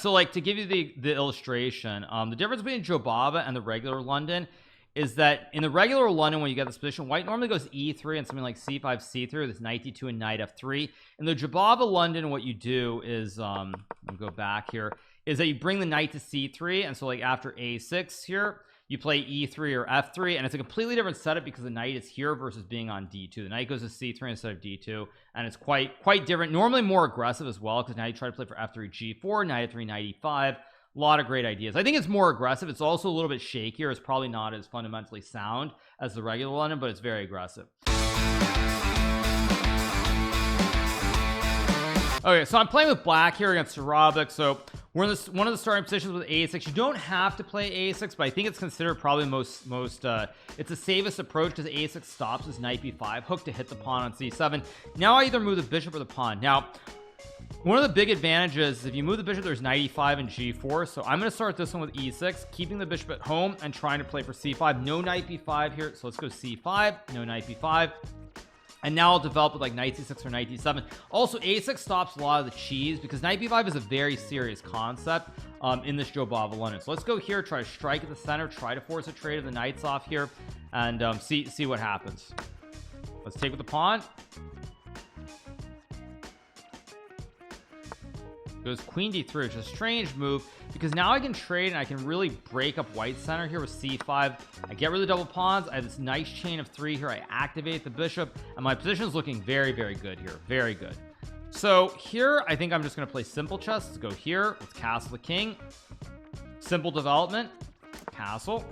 so like to give you the illustration, the difference between Jobava and the regular London is that in the regular London, when you get this position, white normally goes e3 and something like c5 c3 with knight d2 and knight f3. In the Jobava London, what you do is I'll go back here, is that you bring the knight to c3, and so like after a6 here you play e3 or f3, and it's a completely different setup because the knight is here versus being on d2. The knight goes to c3 instead of d2, and it's quite different, normally more aggressive as well, because now you try to play for f3 g4, knight f3 knight e5. A lot of great ideas. I think it's more aggressive. It's also a little bit shakier. It's probably not as fundamentally sound as the regular London, but it's very aggressive. Okay, so I'm playing with black here against Jobava. So we're in this one of the starting positions with a6. You don't have to play a6, but I think it's considered probably most it's the safest approach, because a6 stops his knight b5 hook to hit the pawn on c7. Now I either move the bishop or the pawn. Now one of the big advantages is if you move the bishop, there's knight e5 and g4. So I'm going to start this one with e6, keeping the bishop at home and trying to play for c5. No knight b5 here, so let's go c5. No knight b5. And now I'll develop with like knight c6 or knight d7. Also, a6 stops a lot of the cheese, because knight b5 is a very serious concept in this Jobava London. So let's go here, try to strike at the center, try to force a trade of the knights off here, and see what happens. Let's take with the pawn. Goes queen d3, which is a strange move, because now I can trade and I can really break up white center here with c5. I get rid of the double pawns. I have this nice chain of 3 here. I activate the bishop, and my position is looking very, very good here. Very good. So here I think I'm just going to play simple chess. Let's go here. Let's castle the king. Simple development. Castle.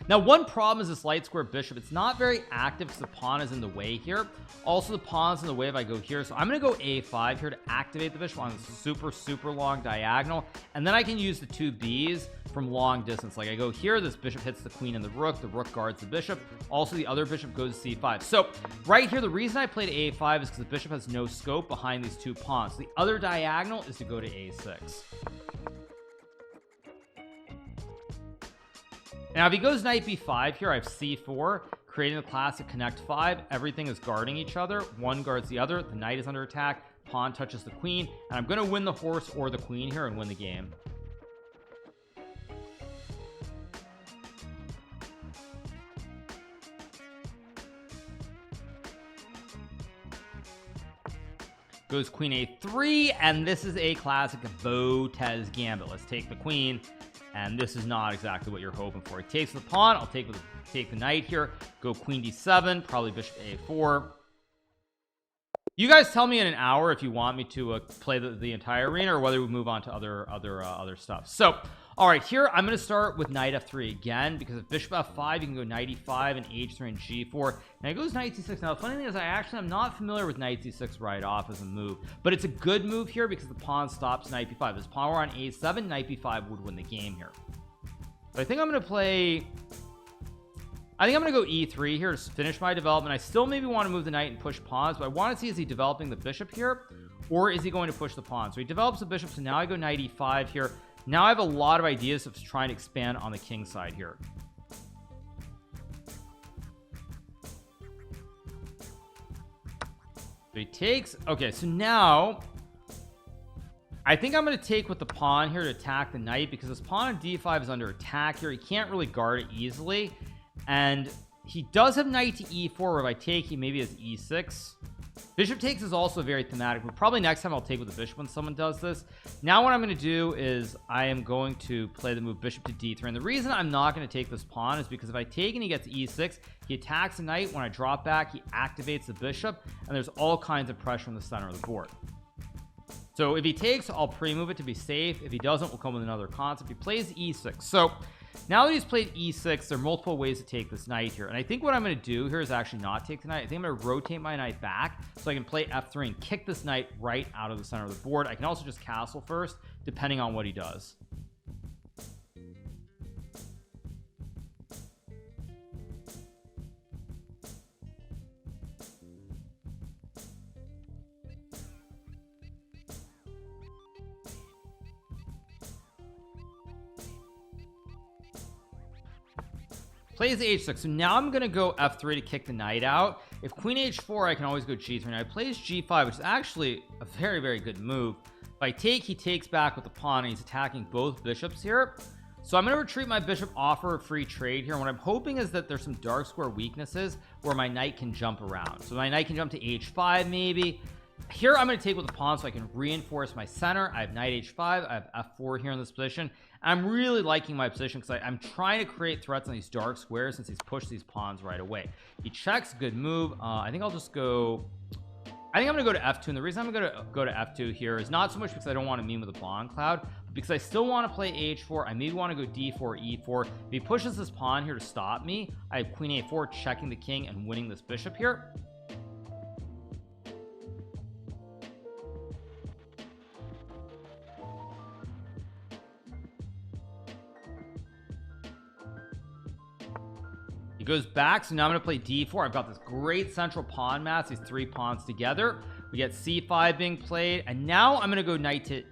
Now one problem is this light square bishop. It's not very active because the pawn is in the way here. Also the pawn's in the way if I go here, so I'm going to go a5 here to activate the bishop on a super long diagonal, and then I can use the two B's from long distance. Like I go here, this bishop hits the queen and the rook guards the bishop. Also the other bishop goes to c5. So right here, the reason I played a5 is because the bishop has no scope behind these two pawns. The other diagonal is to go to a6. Now if he goes knight b5 here, I have c4, creating the classic connect 5. Everything is guarding each other. One guards the other. The knight is under attack. Pawn touches the queen, and I'm going to win the horse or the queen here and win the game. Goes queen a3, and this is a classic Votez gambit. Let's take the queen. And this is not exactly what you're hoping for. He takes the pawn. I'll take the knight here. Go queen d7, probably bishop a4. You guys tell me in an hour if you want me to play the entire arena, or whether we move on to other stuff. So all right, here I'm going to start with knight f3 again, because if bishop f5 you can go knight e5 and h3 and g4. Now it goes knight c6. Now the funny thing is I'm not familiar with knight c6 right off as a move, but it's a good move here because the pawn stops knight b5. If this pawn were on a7, knight b5 would win the game here. But I think I'm going to go e3 here to finish my development. I still maybe want to move the knight and push pawns, but I want to see, is he developing the bishop here, or is he going to push the pawn? So he develops the bishop, so now I go knight e5 here. Now I have a lot of ideas of trying to expand on the king side here. So he takes. Okay, so now I think I'm going to take with the pawn here to attack the knight, because this pawn on d5 is under attack here. He can't really guard it easily, and he does have knight to e4, where if I take, he maybe has e6. Bishop takes is also very thematic, but probably next time I'll take with the bishop when someone does this. Now what I'm going to do is I am going to play the move bishop to d3, and the reason I'm not going to take this pawn is because if I take and he gets e6, he attacks the knight. When I drop back, he activates the bishop, and there's all kinds of pressure in the center of the board. So if he takes, I'll pre-move it to be safe. If he doesn't, we'll come with another concept. He plays e6. So now that he's played e6, there are multiple ways to take this knight here, and I think what I'm going to do here is actually not take the knight. I think I'm going to rotate my knight back so I can play f3 and kick this knight right out of the center of the board. I can also just castle first, depending on what he does. Plays h6. So now I'm going to go f3 to kick the knight out. If queen h4, I can always go g3. Now he plays g5, which is actually a very, very good move. If I take, he takes back with the pawn, and he's attacking both bishops here. So I'm going to retreat my bishop, offer a free trade here. And what I'm hoping is that there's some dark square weaknesses where my knight can jump around. So my knight can jump to h5 maybe. Here I'm going to take with the pawn so I can reinforce my center. I have knight h5, I have f4 here in this position. I'm really liking my position because I'm trying to create threats on these dark squares since he's pushed these pawns right away. He checks, good move. I think I'm gonna go to f2, and the reason I'm gonna go to f2 here is not so much because I don't want to meme with a pawn cloud, but because I still want to play h4. I maybe want to go d4, e4. If he pushes this pawn here to stop me, I have queen a4 checking the king and winning this bishop here. He goes back, so now I'm going to play d4. I've got this great central pawn mass, these 3 pawns together. We get c5 being played, and now I'm going to go knight to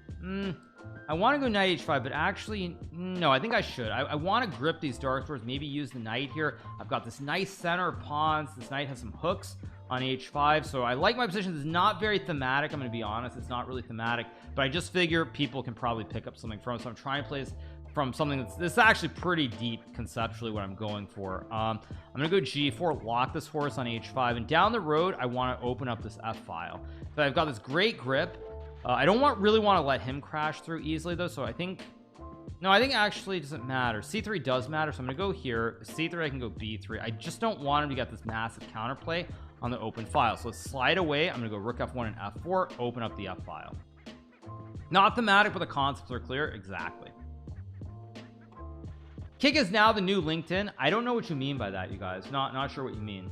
I want to go knight h5, but actually no, I think I should. I want to grip these dark squares, maybe use the knight here. I've got this nice center of pawns. This knight has some hooks on h5, so I like my position. This is not very thematic, I'm going to be honest. It's not really thematic, but I just figure people can probably pick up something from it, so I'm trying to play this from something that's actually pretty deep conceptually what I'm going for. I'm gonna go g4, lock this horse on h5, and down the road I want to open up this f file. So I've got this great grip. I don't really want to let him crash through easily though, so I think actually it doesn't matter. c3 does matter, so I'm gonna go here. c3, I can go b3. I just don't want him to get this massive counterplay on the open file, so let's slide away. I'm gonna go rook f1 and f4, open up the f file. Not thematic, but the concepts are clear. Exactly. Kick is now the new LinkedIn. I don't know what you mean by that, you guys. Not sure what you mean.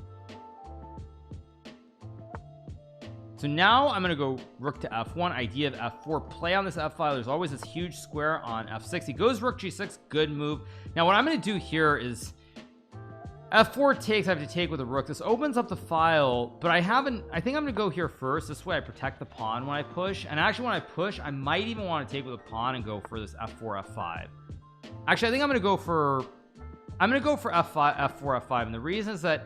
So now I'm going to go rook to f1, idea of f4, play on this f file. There's always this huge square on f6. He goes rook g6, good move. Now what I'm going to do here is f4 takes. I have to take with a rook. This opens up the file, but I think I'm going to go here first. This way I protect the pawn when I push, and actually when I push I might even want to take with a pawn and go for this f4 f5. Actually, I think I'm going to go for f5, f4, f5, and the reason is that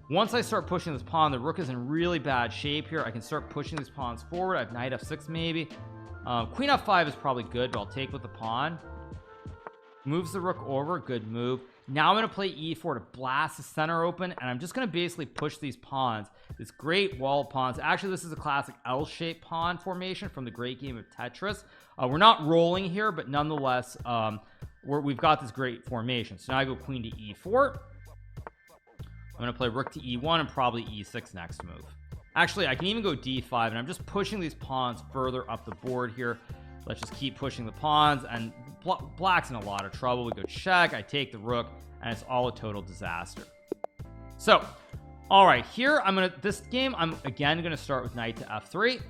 once I start pushing this pawn, the rook is in really bad shape here. I can start pushing these pawns forward. I have knight f6 maybe. Queen f5 is probably good, but I'll take with the pawn. Moves the rook over, good move. Now I'm going to play e4 to blast the center open, and I'm just going to basically push these pawns. This great wall of pawns. Actually, this is a classic L-shaped pawn formation from the great game of Tetris. We're not rolling here, but nonetheless, we've got this great formation. So now I go queen to e4. I'm going to play rook to e1 and probably e6 next move. Actually, I can even go d5, and I'm just pushing these pawns further up the board here. Let's just keep pushing the pawns, and black's in a lot of trouble. We go check, I take the rook, and it's all a total disaster. So all right, here this game I'm again going to start with knight to f3.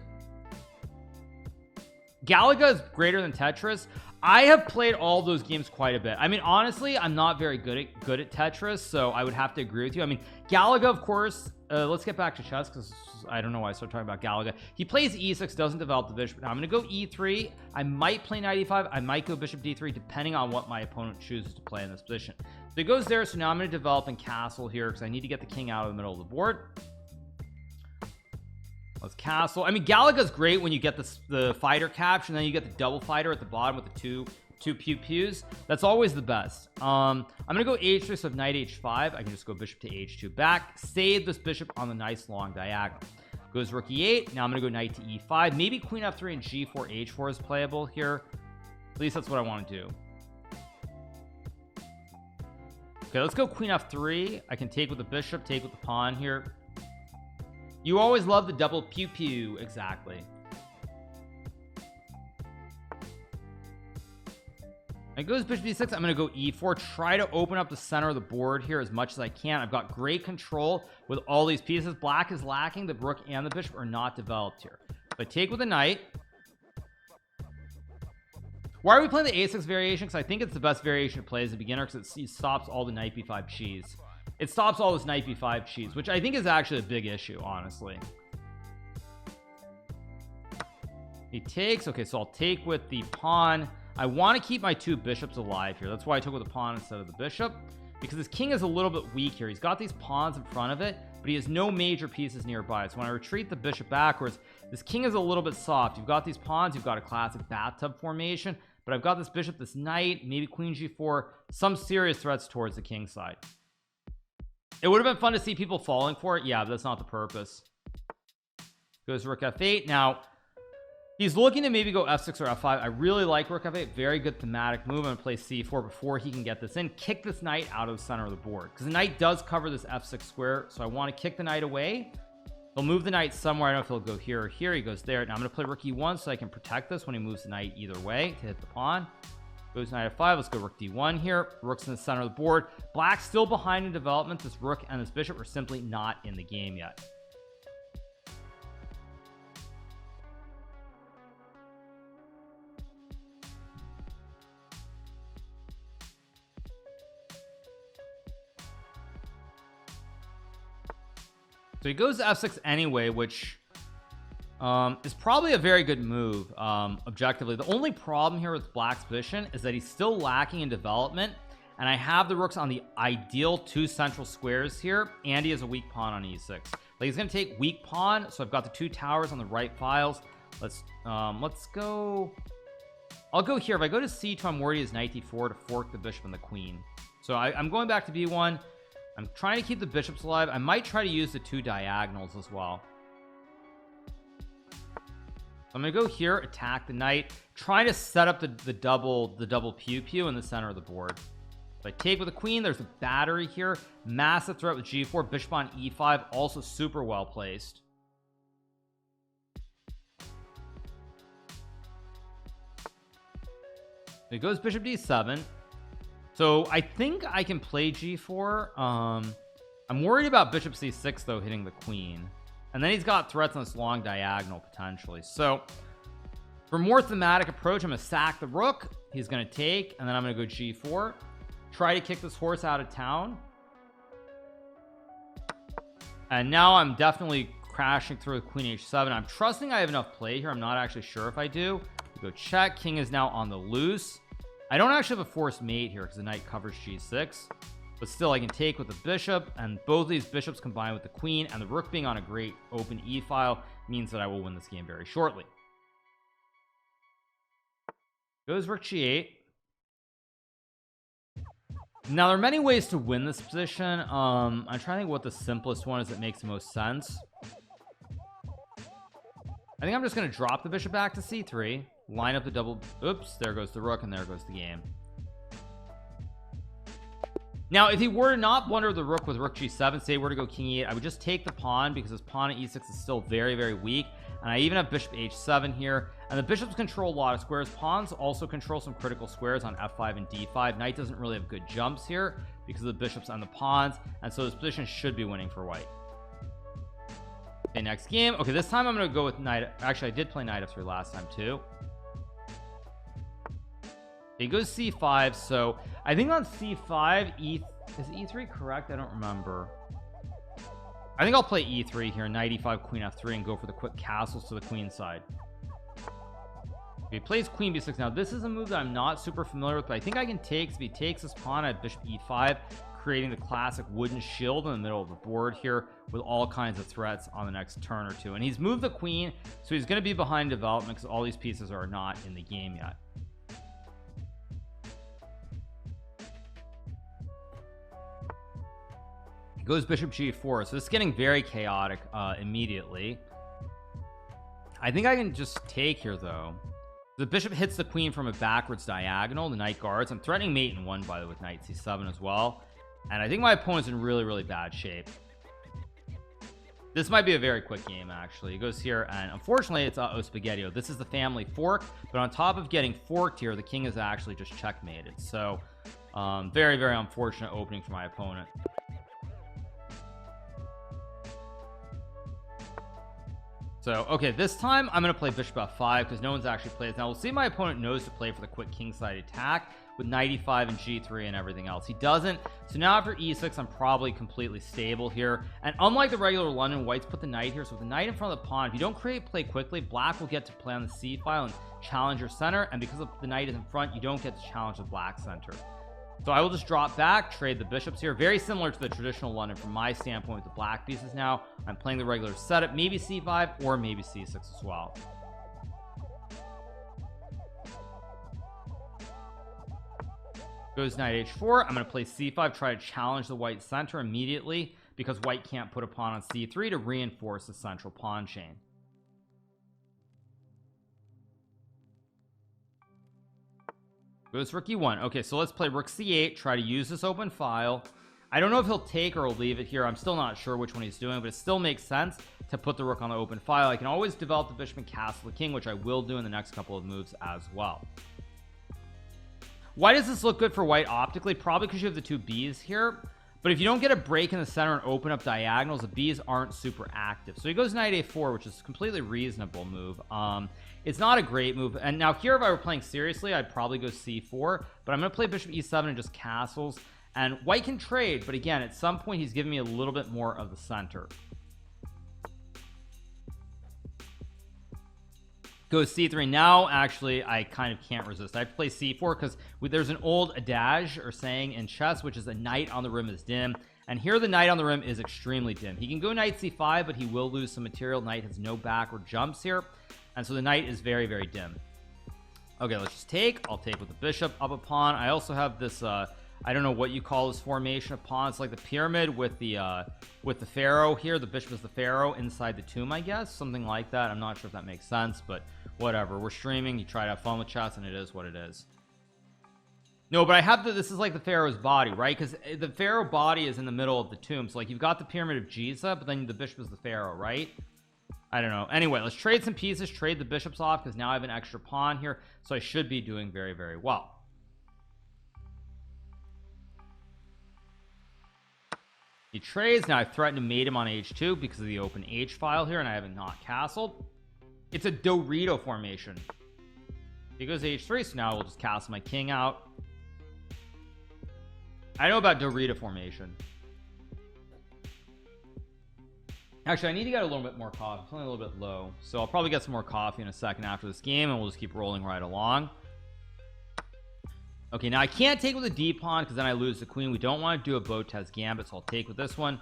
Galaga is greater than Tetris. I have played all those games quite a bit. I mean, honestly, I'm not very good at Tetris, so I would have to agree with you. I mean, Galaga, of course. Let's get back to chess because I don't know why I started talking about Galaga. He plays e6, doesn't develop the bishop. Now I'm going to go e3. I might play knight e5. I might go bishop d3, depending on what my opponent chooses to play in this position. So he goes there. So now I'm going to develop and castle here because I need to get the king out of the middle of the board. Let's castle. I mean, Galaga is great when you get the fighter capture, and then you get the double fighter at the bottom with the two pew-pews. That's always the best. I'm gonna go h3, so knight h5. I can just go bishop to h2 back, save this bishop on the nice long diagonal. Goes rook e8. Now I'm gonna go knight to e5. Maybe queen f3 and g4 h4 is playable here. At least that's what I want to do. Okay, let's go queen f3. I can take with the bishop, take with the pawn here. You always love the double pew-pew. Exactly. It goes bishop d6. I'm going to go e4, try to open up the center of the board here as much as I can. I've got great control with all these pieces. Black is lacking. The rook and the bishop are not developed here. But take with the knight. Why are we playing the a6 variation? Because I think it's the best variation to play as a beginner, because it stops all the knight b5 cheese. It stops all this knight b5 cheese, which I think is actually a big issue, honestly. He takes. Okay, so I'll take with the pawn. I want to keep my two bishops alive here. That's why I took with the pawn instead of the bishop, because his king is a little bit weak here. He's got these pawns in front of it but he has no major pieces nearby. So when I retreat the bishop backwards, this king is a little bit soft. You've got these pawns, you've got a classic bathtub formation, but I've got this bishop, this knight, maybe queen g4, some serious threats towards the king side. It would have been fun to see people falling for it, yeah, but that's not the purpose. Goes rook f8. Now he's looking to maybe go f6 or f5. I really like rook f8, very good thematic move. I'm gonna play c4 before he can get this in. Kick this knight out of the center of the board, because the knight does cover this f6 square, so I want to kick the knight away. He'll move the knight somewhere. I don't know if he'll go here or here. He goes there. Now I'm gonna play rook e1 so I can protect this when he moves the knight either way to hit the pawn. Goes knight f5. Let's go rook d1 here. Rook's in the center of the board. Black's still behind in development. This rook and this bishop are simply not in the game yet. So he goes to f6 anyway, which is probably a very good move objectively. The only problem here with Black's position is that he's still lacking in development, and I have the rooks on the ideal two central squares here, and he has a weak pawn on e6. Like, he's gonna take weak pawn, so I've got the two towers on the right files. Let's go. I'll go here. If I go to c2, I'm worried his knight d4 to fork the bishop and the queen. So I'm going back to b1. I'm trying to keep the bishops alive. I might try to use the two diagonals as well. I'm gonna go here, attack the knight, try to set up the double pew in the center of the board. If I take with the queen, there's a battery here, massive threat with g4, bishop on e5, also super well placed. It goes bishop d7. So I think I can play g4. I'm worried about bishop c6 though, hitting the queen, and then he's got threats on this long diagonal potentially. So for more thematic approach, I'm gonna sack the rook. He's gonna take, and then I'm gonna go g4, try to kick this horse out of town. And now I'm definitely crashing through with queen h7. I'm trusting I have enough play here. I'm not actually sure if I do. We go check. King is now on the loose. I don't actually have a forced mate here because the knight covers g6, but still I can take with the bishop, and both of these bishops combined with the queen and the rook being on a great open e file means that I will win this game very shortly. Goes rook g8. Now there are many ways to win this position. I'm trying to think what the simplest one is that makes the most sense. I think I'm just going to drop the bishop back to c3, line up the double. Oops, there goes the rook, and there goes the game. Now if he were to not blunder the rook with rook g7, say were to go king e8, I would just take the pawn, because his pawn at e6 is still very, very weak, and I even have bishop h7 here, and the bishops control a lot of squares. Pawns also control some critical squares on f5 and d5. Knight doesn't really have good jumps here because of the bishops and the pawns, and so this position should be winning for white. Okay, next game. Okay, this time I'm going to go with knight. Actually, I did play knight f3 last time too. He goes c5, so I think on c5 is e3 correct? I don't remember. I think I'll play e3 here, knight e5, queen f3, and go for the quick castles to the queen side. Okay, he plays queen b6. Now this is a move that I'm not super familiar with, but I think I can take. If he takes this pawn, I have bishop e5, creating the classic wooden shield in the middle of the board here with all kinds of threats on the next turn or two. And he's moved the queen, so he's going to be behind development because all these pieces are not in the game yet. Goes bishop g4, so it's getting very chaotic immediately. I think I can just take here though. The bishop hits the queen from a backwards diagonal. The knight guards. I'm threatening mate in one, by the way, with knight c7 as well, and I think my opponent's in really, really bad shape. This might be a very quick game actually. He goes here, and unfortunately it's spaghettio. This is the family fork, but on top of getting forked here, the king is actually just checkmated. So very, very unfortunate opening for my opponent. So okay, this time I'm gonna play bishop f5 because no one's actually played. Now we'll see if my opponent knows to play for the quick kingside attack with knight e5 and g3 and everything else. He doesn't. So now after e6, I'm probably completely stable here, and unlike the regular London, whites put the knight here. So with the knight in front of the pawn, if you don't create play quickly, black will get to play on the c file and challenge your center, and because the knight is in front, you don't get to challenge the black center. So I will just drop back, trade the bishops here. Very similar to the traditional London from my standpoint with the black pieces. Now I'm playing the regular setup, maybe c5 or maybe c6 as well. Goes knight h4. I'm going to play c5, try to challenge the white center immediately because white can't put a pawn on c3 to reinforce the central pawn chain. Goes rook e1. Okay, so let's play rook c8, try to use this open file. I don't know if he'll take or he'll leave it here. I'm still not sure which one he's doing, but it still makes sense to put the rook on the open file. I can always develop the bishop and castle the king, which I will do in the next couple of moves as well. Why does this look good for white optically? Probably because you have the two Bs here. But if you don't get a break in the center and open up diagonals, the Bs aren't super active. So he goes knight a4, which is a completely reasonable move. It's not a great move. And now here, if I were playing seriously, I'd probably go c4. But I'm going to play bishop e7 and just castles. And white can trade, but again, at some point, he's giving me a little bit more of the center. Goes c3. Now actually I kind of can't resist. I have to play c4 because there's an old adage or saying in chess, which is a knight on the rim is dim, and here the knight on the rim is extremely dim. He can go knight c5, but he will lose some material. Knight has no backward jumps here, and so the knight is very, very dim. Okay, let's just take. I'll take with the bishop up a pawn. I also have this I don't know what you call this formation of pawns, like the pyramid with the pharaoh here. The bishop is the pharaoh inside the tomb, I guess, something like that. I'm not sure if that makes sense, but whatever. We're streaming. You try to have fun with chess, and it is what it is. No, but I have this is like the pharaoh's body, right? Because the pharaoh body is in the middle of the tomb. So like you've got the pyramid of Giza, but then the bishop is the pharaoh, right? I don't know. Anyway, let's trade some pieces, trade the bishops off, because now I have an extra pawn here, so I should be doing very, very well. He trades. Now I threatened to mate him on h2 because of the open h file here, and I haven't not castled. It's a Dorito formation. He goes h3, so now we'll just castle my king out. I know about Dorito formation. Actually, I need to get a little bit more coffee. I'm feeling a little bit low, so I'll probably get some more coffee in a second after this game, and we'll just keep rolling right along. Okay, now I can't take with a d pawn because then I lose the queen. We don't want to do a Botez gambit, so I'll take with this one.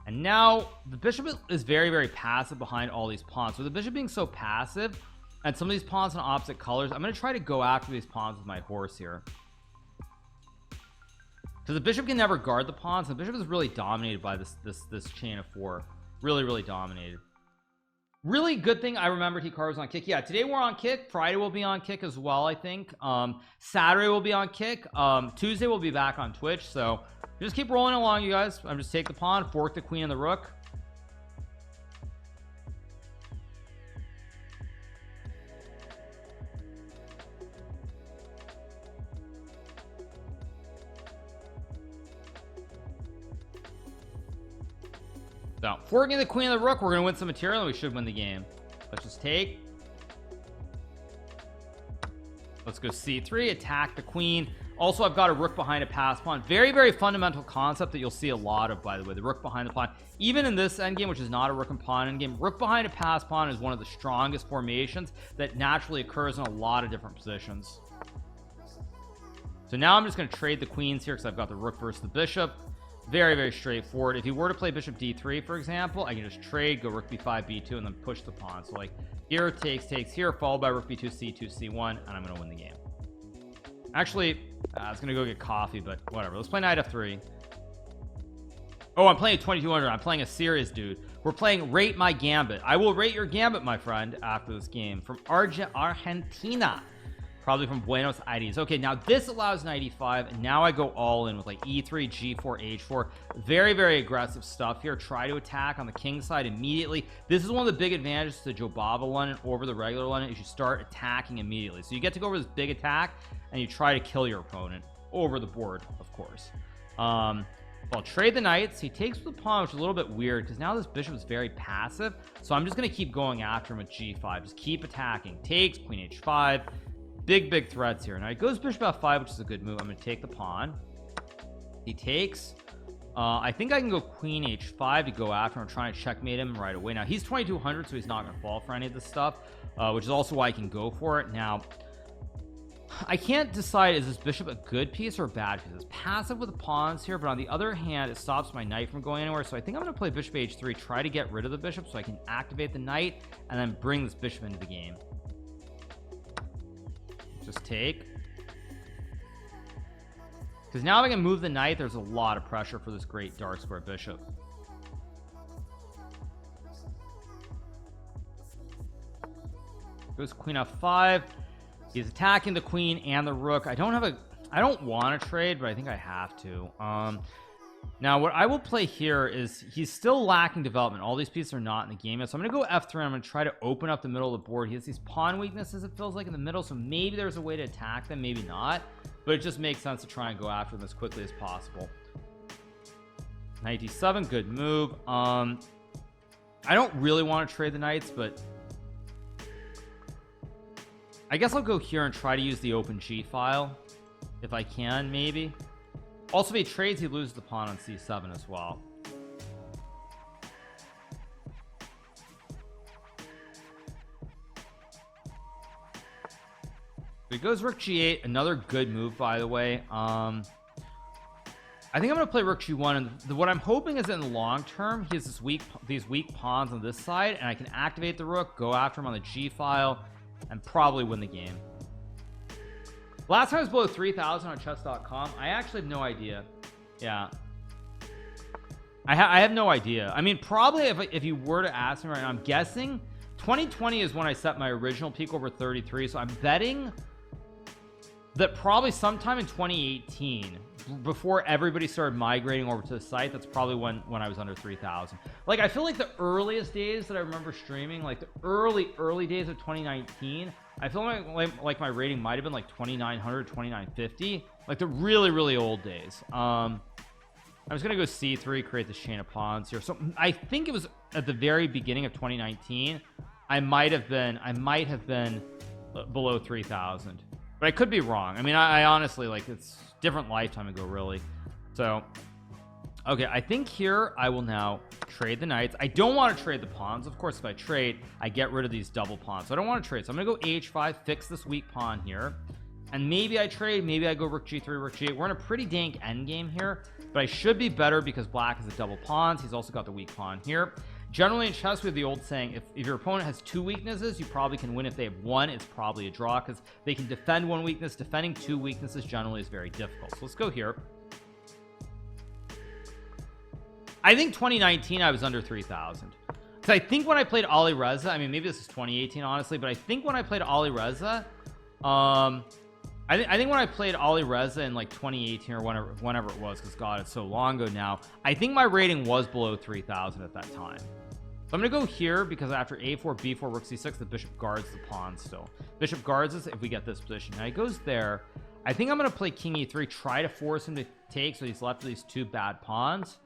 And now the bishop is very, very passive behind all these pawns. So the bishop being so passive and some of these pawns in opposite colors, I'm going to try to go after these pawns with my horse here. So the bishop can never guard the pawns. The bishop is really dominated by this chain of four. Really, really dominated. Really good thing I remembered Hikaru's on Kick. Yeah, today we're on Kick. Friday will be on Kick as well, I think. Saturday will be on Kick. Tuesday we'll be back on Twitch. So just keep rolling along, you guys. I'm just take the pawn, fork the queen and the rook. So forking the queen and the rook, we're gonna win some material, and we should win the game. Let's just take. Let's go c3, attack the queen. Also, I've got a rook behind a pass pawn. Very, very fundamental concept that you'll see a lot of, by the way, the rook behind the pawn. Even in this endgame, which is not a rook and pawn endgame, rook behind a pass pawn is one of the strongest formations that naturally occurs in a lot of different positions. So now I'm just going to trade the queens here because I've got the rook versus the bishop. Very, very straightforward. If you were to play bishop d3, for example, I can just trade, go rook b5, b2, and then push the pawn. So like here, takes here, followed by rook b2, c2, c1, and I'm going to win the game. Actually, I was going to go get coffee, but whatever. Let's play knight f3. Oh, I'm playing 2200. I'm playing a serious dude. We're playing Rate My Gambit. I will rate your gambit, my friend, after this game. From Argentina. Probably from Buenos Aires. Okay, now this allows knight e5, and now I go all in with like e3, g4, h4. Very, very aggressive stuff here. Try to attack on the king side immediately. This is one of the big advantages to Jobava London over the regular London, is you start attacking immediately. So you get to go over this big attack, and you try to kill your opponent over the board, of course. I'll trade the knights. He takes with the pawn, which is a little bit weird because now this bishop is very passive. So I'm just going to keep going after him with g5. Just keep attacking. Takes, queen h5. Big threats here. Now he goes bishop f5, which is a good move. I'm going to take the pawn. He takes. I think I can go queen h5 to go after him. I'm trying to checkmate him right away. Now he's 2200, so he's not going to fall for any of this stuff, which is also why I can go for it. Now I can't decide, is this bishop a good piece or a bad piece? It's passive with the pawns here, but on the other hand, it stops my knight from going anywhere. So I think I'm going to play bishop h3, try to get rid of the bishop so I can activate the knight and then bring this bishop into the game. Just take. Because now if I can move the knight, there's a lot of pressure for this great dark square bishop. Goes queen f5. He's attacking the queen and the rook. I don't want to trade, but I think I have to. Now what I will play here is he's still lacking development. All these pieces are not in the game yet, so I'm gonna go f3. I'm gonna try to open up the middle of the board. He has these pawn weaknesses, it feels like, in the middle, so maybe there's a way to attack them, maybe not, but it just makes sense to try and go after them as quickly as possible. Knight d7, good move. I don't really want to trade the knights, but I guess I'll go here and try to use the open G file if I can, maybe. Also, if he trades, he loses the pawn on c7 as well. So he goes rook g8, another good move, by the way. I think I'm going to play rook g1, and what I'm hoping is that in the long term he has these weak pawns on this side, and I can activate the rook, go after him on the G file, and probably win the game. Last time I was below 3,000 on chess.com. I actually have no idea. Yeah, I have no idea. I mean, probably if you were to ask me right now, I'm guessing 2020 is when I set my original peak over 33, so I'm betting that probably sometime in 2018, before everybody started migrating over to the site, that's probably when I was under 3,000. Like, I feel like the earliest days that I remember streaming, like the early days of 2019, I feel like my rating might have been like 2,900, 2,950, like the really old days. I'm just gonna go c3, create this chain of pawns here. So I think it was at the very beginning of 2019. I might have been below 3,000, but I could be wrong. I mean, I honestly, like, it's different lifetime ago, really. So okay, I think here I will now trade the knights. I don't want to trade the pawns. Of course, if I trade, I get rid of these double pawns, so I don't want to trade. So I'm gonna go h5, fix this weak pawn here, and maybe I trade, maybe I go rook g3, rook g8. We're in a pretty dank endgame here, but I should be better because black has a double pawns. He's also got the weak pawn here. Generally in chess, we have the old saying, if your opponent has two weaknesses, you probably can win. If they have one, it's probably a draw, because they can defend one weakness. Defending two weaknesses generally is very difficult. So let's go here. I think 2019 I was under 3,000, because I think when I played Ali Reza, I mean, maybe this is 2018 honestly, but I think when I played Ali Reza, I think when I played Ali Reza in like 2018 or whenever it was, because God, it's so long ago now, I think my rating was below 3,000 at that time. So I'm gonna go here, because after a4, b4, rook c6, the bishop guards the pawn still. Bishop guards us if we get this position. Now he goes there. I think I'm gonna play king e3, try to force him to take, so he's left with these two bad pawns.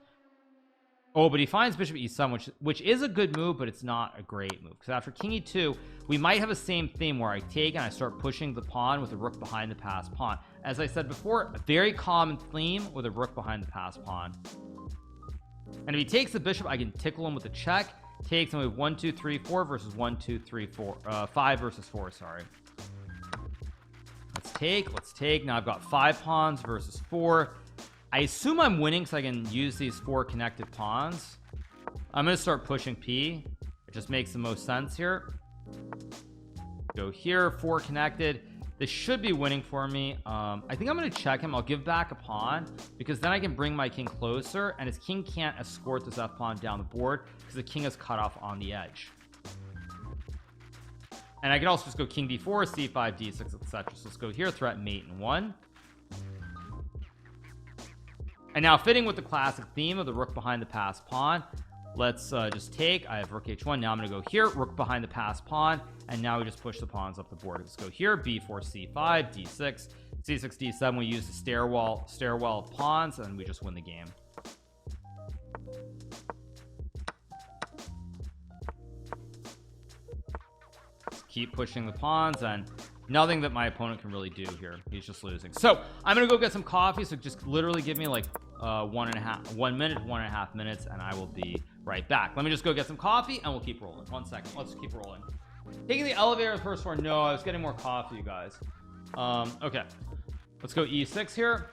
Oh, but he finds bishop e7, which is a good move, but it's not a great move, because after king e2, we might have the same theme where I take and I start pushing the pawn with the rook behind the passed pawn. As I said before, a very common theme with a rook behind the passed pawn. And if he takes the bishop, I can tickle him with a check. Takes, and we have 1 2 3 4 versus 1 2 3 4 5 versus 4, sorry. Let's take. Now I've got 5 pawns versus 4. I assume I'm winning, so I can use these 4 connected pawns. I'm gonna start pushing P. It just makes the most sense here. Go here, 4 connected. This should be winning for me. I think I'm gonna check him. I'll give back a pawn, because then I can bring my king closer, and his king can't escort this f pawn down the board because the king is cut off on the edge. And I can also just go king d4, c5, d6, etc. So let's go here, threat mate in 1. And now, fitting with the classic theme of the rook behind the passed pawn, let's just take. I have rook h1. Now I'm going to go here, rook behind the passed pawn, and now we just push the pawns up the board. Let's go here, b4, c5, d6, c6, d7. We use the stairwell of pawns, and we just win the game. Let's keep pushing the pawns, and nothing that my opponent can really do here. He's just losing. So I'm gonna go get some coffee, so just literally give me like 1 minute, 1.5 minutes, and I will be right back. Let me just go get some coffee and we'll keep rolling. 1 second, let's keep rolling. Taking the elevator the first floor. No, I was getting more coffee, you guys. Okay, let's go e6 here.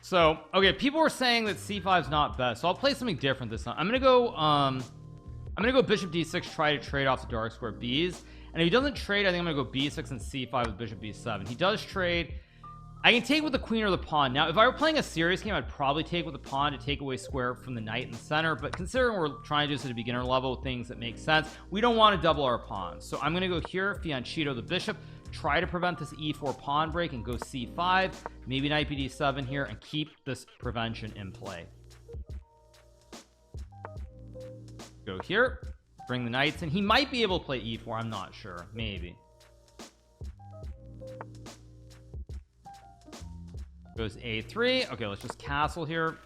So okay, people were saying that c5 is not best, so I'll play something different this time. I'm gonna go bishop d6, try to trade off the dark square b's, and if he doesn't trade, I think I'm gonna go b6 and c5 with bishop b7. He does trade. I can take with the queen or the pawn. Now if I were playing a serious game, I'd probably take with the pawn to take away square from the knight in the center, but considering we're trying to do this at a beginner level, things that make sense, we don't want to double our pawns. So I'm gonna go here, fianchetto the bishop, try to prevent this e4 pawn break and go c5, maybe knight bd7 here, and keep this prevention in play. Go here, bring the knights in. He might be able to play e4, I'm not sure, maybe. Goes a3. Okay, let's just castle here.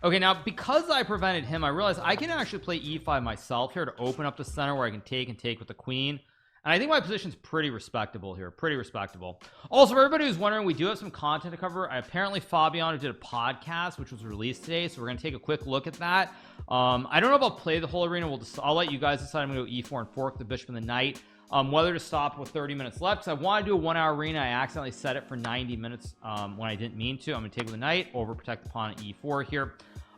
Okay, now because I prevented him, I realized I can actually play e5 myself here to open up the center where I can take and take with the queen. And I think my position's pretty respectable here, pretty respectable. Also, for everybody who's wondering, we do have some content to cover. Apparently Fabiano did a podcast which was released today, so we're going to take a quick look at that. I don't know if I'll play the whole arena. I'll let you guys decide. I'm going to go e4 and fork the bishop and the knight. Whether to stop with 30 minutes left, because I want to do a 1 hour arena. I accidentally set it for 90 minutes when I didn't mean to. I'm gonna take with the knight, overprotect the pawn at e4 here.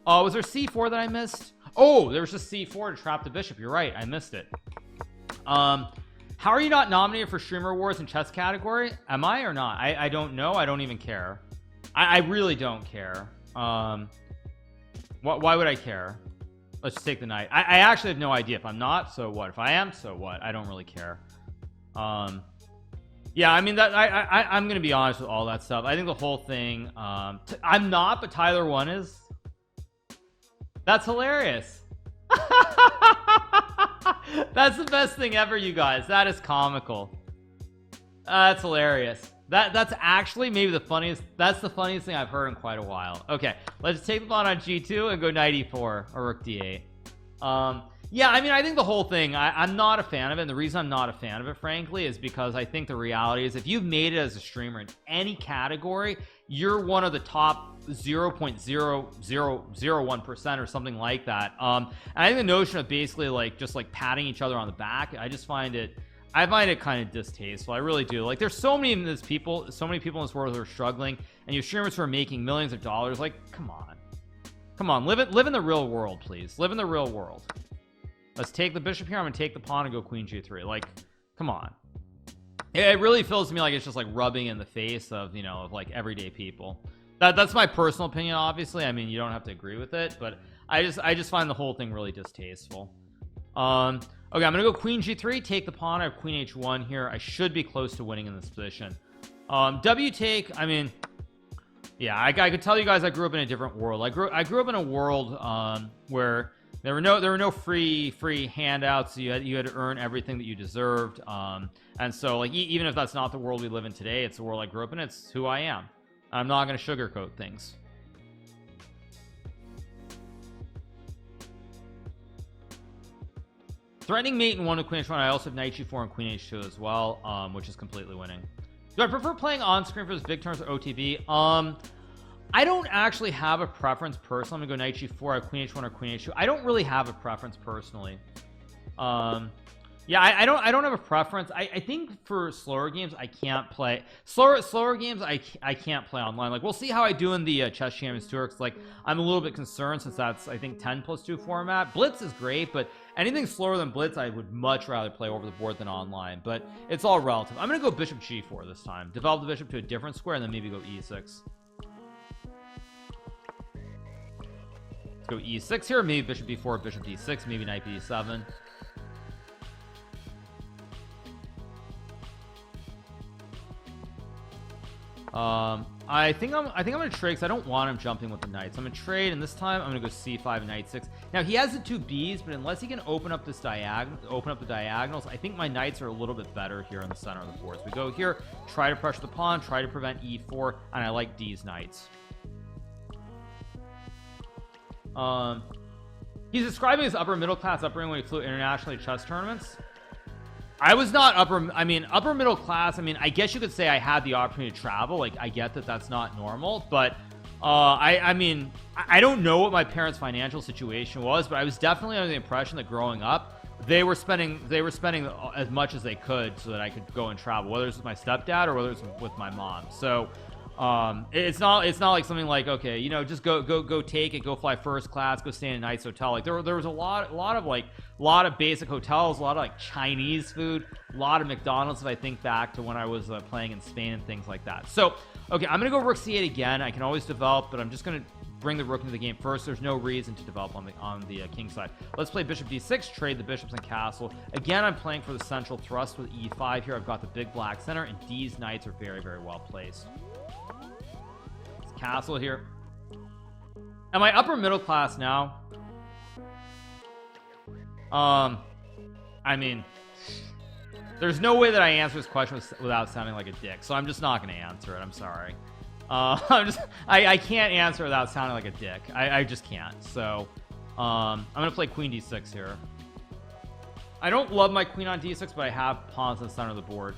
Was there c4 that I missed? Oh, there was just c4 to trap the bishop. You're right, I missed it. How are you not nominated for streamer awards in chess category? Am I or not? I don't know. I don't even care. I really don't care. Why would I care? Let's just take the knight. I actually have no idea. If I'm not, so what? If I am, so what? I don't really care. Yeah, I mean that I'm gonna be honest with all that stuff. I think the whole thing, I'm not, but Tyler 1 is. That's hilarious. That's the best thing ever, you guys. That is comical. That's hilarious. That's actually maybe the funniest. That's the funniest thing I've heard in quite a while. Okay, let's take the pawn on g2 and go knight e4 or rook d8. Yeah, I mean, I think the whole thing, I'm not a fan of it, and the reason I'm not a fan of it, frankly, is because I think the reality is if you've made it as a streamer in any category, you're one of the top 0.0001% or something like that. And I think the notion of basically like just like patting each other on the back, I find it kind of distasteful. I really do. Like, there's so many people in this world who are struggling, and you streamers who are making millions of dollars. Like, come on, live in the real world, please. Live in the real world. Let's take the bishop here. I'm gonna take the pawn and go queen g3. Like, come on. It really feels to me like it's just like rubbing in the face of, you know, of like everyday people. That's my personal opinion, obviously. I mean, you don't have to agree with it, but I just find the whole thing really distasteful. Okay, I'm gonna go queen g3, take the pawn. I have queen h1 here. I should be close to winning in this position. W take, I mean, yeah, I could tell you guys I grew up in a different world. I grew up in a world where there were no free handouts. You had to earn everything that you deserved. And so like even if that's not the world we live in today, it's the world I grew up in. It's who I am. I'm not going to sugarcoat things. Threatening mate and 1 with queen h1. I also have knight g4 and queen h2 as well, which is completely winning. Do I prefer playing on screen for this big turns or OTB? I don't actually have a preference personally. I'm gonna go knight g4, I have queen h1 or queen h2. I don't really have a preference personally. Yeah, I don't have a preference. I think for slower games I can't play slower games. I can't play online. Like, we'll see how I do in the chess champions tour, because like I'm a little bit concerned since that's I think 10+2 format. Blitz is great, but anything slower than blitz I would much rather play over the board than online. But it's all relative. I'm gonna go bishop g4 this time, develop the bishop to a different square, and then maybe go e6. Let's go e6 here, maybe bishop b4, bishop d6, maybe knight b7. I think I'm gonna trade because I don't want him jumping with the knights. I'm gonna trade, and this time I'm gonna go c5, knight 6. Now he has the 2 b's, but unless he can open up this the diagonals, I think my knights are a little bit better here in the center of the board. So we go here, try to pressure the pawn, try to prevent e4, and I like D's knights. He's describing his upper middle class upbringing when he flew internationally chess tournaments. I was not upper middle class. I mean, I guess you could say I had the opportunity to travel. Like, I get that that's not normal, but I mean, I don't know what my parents' financial situation was, but I was definitely under the impression that growing up, they were spending as much as they could so that I could go and travel, whether it's with my stepdad or whether it's with my mom. So it's not like something like, okay, you know, just go take it, go fly first class, go stay in a nice hotel. Like there was a lot of basic hotels, a lot of like Chinese food, a lot of McDonald's if I think back to when I was playing in Spain and things like that. So okay, I'm gonna go rook c8 again. I can always develop, but I'm just gonna bring the rook into the game first. There's no reason to develop on the king side. Let's play bishop d6, trade the bishops and castle. Again, I'm playing for the central thrust with e5 here. I've got the big black center, and these knights are very, very well placed. Castle here. Am I upper middle class now? I mean, there's no way that I answer this question without sounding like a dick, so I'm just not going to answer it. I'm sorry. I can't answer without sounding like a dick. I just can't. So I'm gonna play queen d6 here. I don't love my queen on d6, but I have pawns in the center of the board.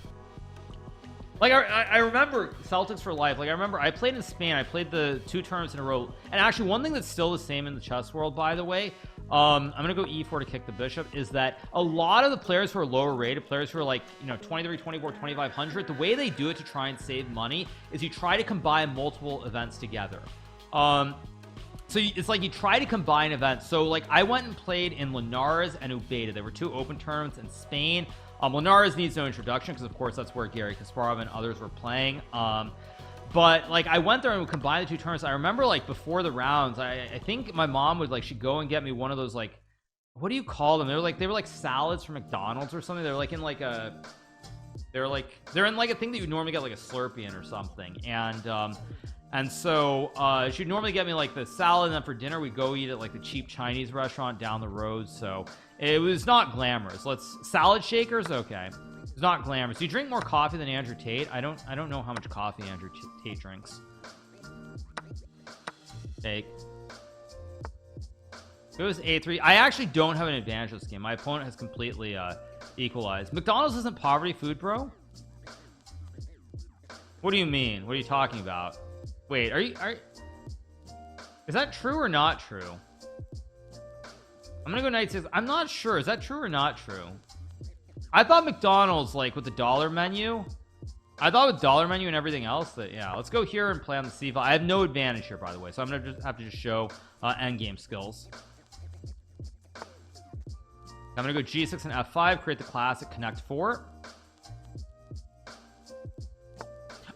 Like I remember Celtics for life. Like I remember I played in Spain. I played the 2 tournaments in a row. And actually one thing that's still the same in the chess world, by the way, I'm gonna go e4 to kick the bishop, is that a lot of the players who are lower rated, players who are like, you know, 23, 24, 2500, the way they do it to try and save money is you try to combine multiple events together. So it's like you try to combine events. So like I went and played in Linares and Ubeda. There were 2 open tournaments in Spain. Linares needs no introduction because of course that's where Gary Kasparov and others were playing. But like I went there and would combine the 2 tournaments. I remember like before the rounds, I think my mom would like, she'd go and get me one of those, like, what do you call them? They were like salads from McDonald's or something. They were like in like a, they're in like a thing that you normally get like a Slurpee in or something. And so she'd normally get me like the salad, and then for dinner we go eat at like the cheap Chinese restaurant down the road. So it was not glamorous. Salad shakers, okay, it's not glamorous. Do you drink more coffee than Andrew Tate? I don't know how much coffee Andrew Tate drinks. Take. It was a3. I actually don't have an advantage this game. My opponent has completely equalized. McDonald's isn't poverty food, bro. What do you mean? What are you talking about? Wait, is that true or not true? I'm gonna go knight 6. I'm not sure. Is that true or not true? I thought McDonald's, like with the dollar menu, I thought with dollar menu and everything else that, yeah, let's go here and play on the c file. I have no advantage here, by the way, so I'm gonna just have to show endgame skills. I'm gonna go g6 and f5, create the classic connect 4.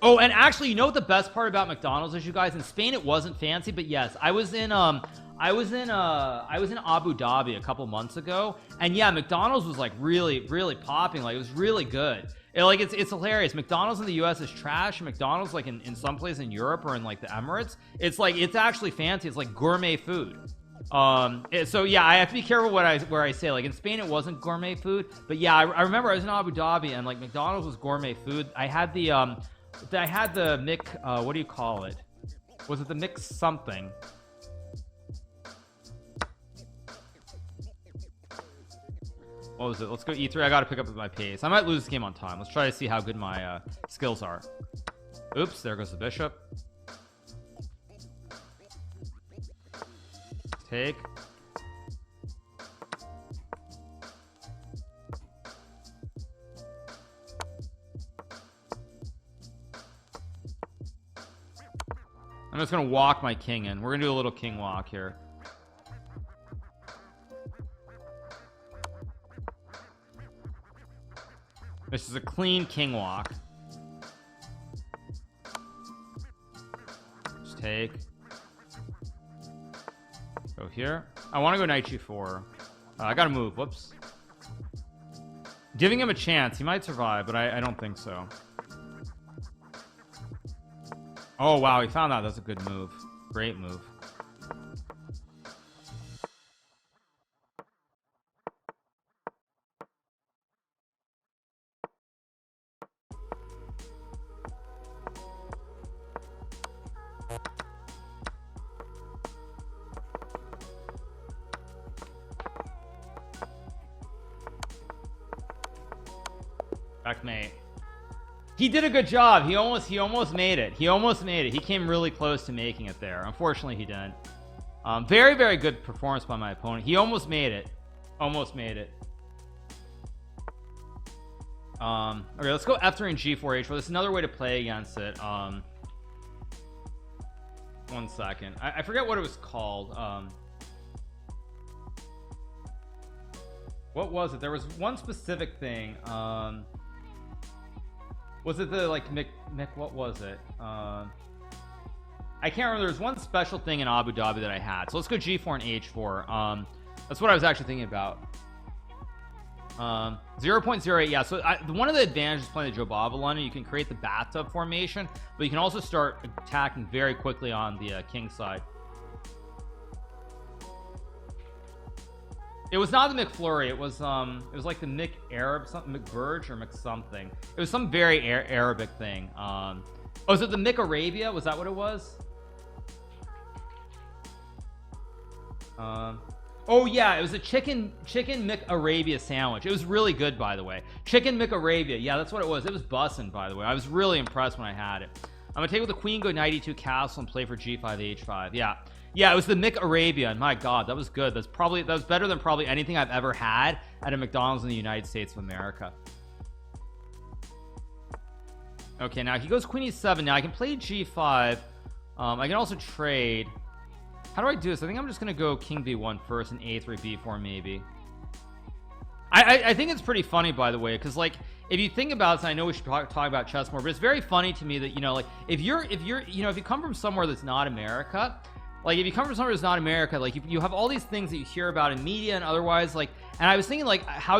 Oh, and actually, you know what the best part about McDonald's is, you guys? In Spain, it wasn't fancy, but yes, I was in Abu Dhabi a couple months ago, and yeah, McDonald's was like really popping. Like it was really good. It's hilarious. McDonald's in the US is trash, and McDonald's like in some place in Europe or in like the Emirates, it's actually fancy. It's like gourmet food. So yeah, I have to be careful where I say. Like in Spain it wasn't gourmet food, but yeah, I remember I was in Abu Dhabi and like McDonald's was gourmet food. I had the Mick, what do you call it? Was it the mix something? What was it? Let's go e3. I gotta pick up my pace. I might lose this game on time. Let's try to see how good my skills are. Oops, there goes the bishop. Take. I'm just gonna walk my king in. We're gonna do a little king walk here. This is a clean king walk. Just take. Go here. I want to go knight g4. I gotta move. Whoops. Giving him a chance. He might survive, but I don't think so. Oh wow, he found out. That's a good move. Great move. Checkmate. He did a good job. He almost made it. He came really close to making it there. Unfortunately, he didn't. Very, very good performance by my opponent. He almost made it. Okay, let's go F3 and G4 H4. There's another way to play against it. 1 second. I forget what it was called. What was it? There was one specific thing. Was it the like Mick what was it? I can't remember. There's one special thing in Abu Dhabi that I had. So let's go G4 and H4. That's what I was actually thinking about. 0.08. Yeah, so one of the advantages of playing the Jobava London, you can create the bathtub formation, but you can also start attacking very quickly on the king side. It was not the McFlurry. It was like the Mick Arab something, McBurge or Mc something. It was some very Arabic thing. Oh, is it the Mick Arabia? Was that what it was? Oh yeah, it was a chicken Mick Arabia sandwich. It was really good, by the way. Chicken Mick Arabia. Yeah, that's what it was. It was bussin', by the way. I was really impressed when I had it. I'm gonna take with the queen, go knight e2 castle, and play for g5 h5. Yeah, it was the Mick Arabia, and my god, that was good. That was better than probably anything I've ever had at a McDonald's in the United States of America. Okay, now he goes queen e7. Now I can play g5. I can also trade. How do I do this? I think I'm just gonna go king b1 first and a3 b4 maybe. I think it's pretty funny, by the way, because like if you think about this, and I know we should talk about chess more, but it's very funny to me that, you know, like if you come from somewhere that's not America, like if you come from somewhere that's not America, like you have all these things that you hear about in media and otherwise, like, and I was thinking like how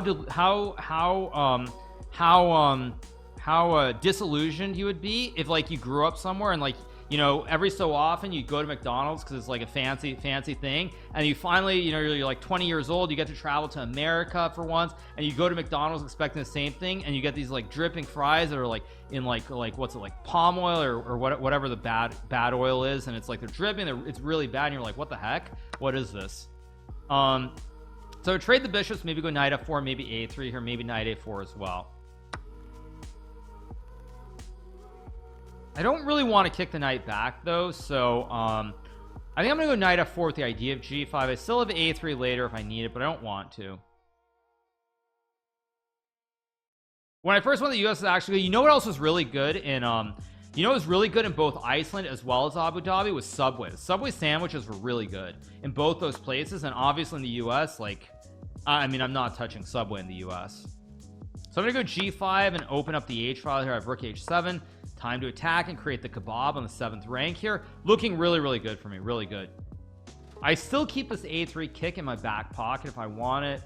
disillusioned you would be if like you grew up somewhere and like, you know, every so often you go to McDonald's because it's like a fancy thing, and you finally, you know, you're like 20 years old, you get to travel to America for once, and you go to McDonald's expecting the same thing, and you get these like dripping fries that are like in like what's it, like palm oil or whatever the bad oil is, and it's like they're dripping, it's really bad, and you're like, what the heck, what is this? So trade the bishops, maybe go knight f4, maybe a3 here, maybe knight a4 as well. I don't really want to kick the knight back though, so I think I'm gonna go knight f4 with the idea of g5. I still have a3 later if I need it, but I don't want to. When I first went to the US, actually, you know what else was really good in you know, it was really good in both Iceland as well as Abu Dhabi was Subway. Subway sandwiches were really good in both those places, and obviously in the US, like, I mean, I'm not touching Subway in the US. So I'm gonna go g5 and open up the h file here. I have rook h7. Time to attack and create the kebab on the 7th rank here. Looking really good for me, really good. I still keep this a3 kick in my back pocket if I want it.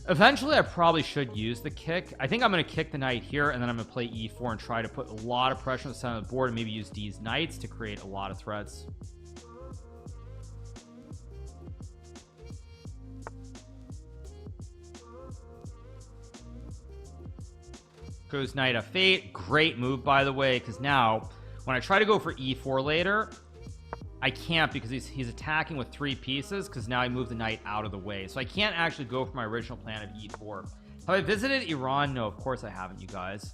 Eventually I probably should use the kick. I think I'm going to kick the knight here, and then I'm going to play e4 and try to put a lot of pressure on the center of the board, and maybe use these knights to create a lot of threats. Goes knight f8. Great move, by the way, because now when I try to go for e4 later, I can't, because he's attacking with 3 pieces, because now I move the knight out of the way, so I can't actually go for my original plan of e4. Have I visited Iran? No, of course I haven't, you guys.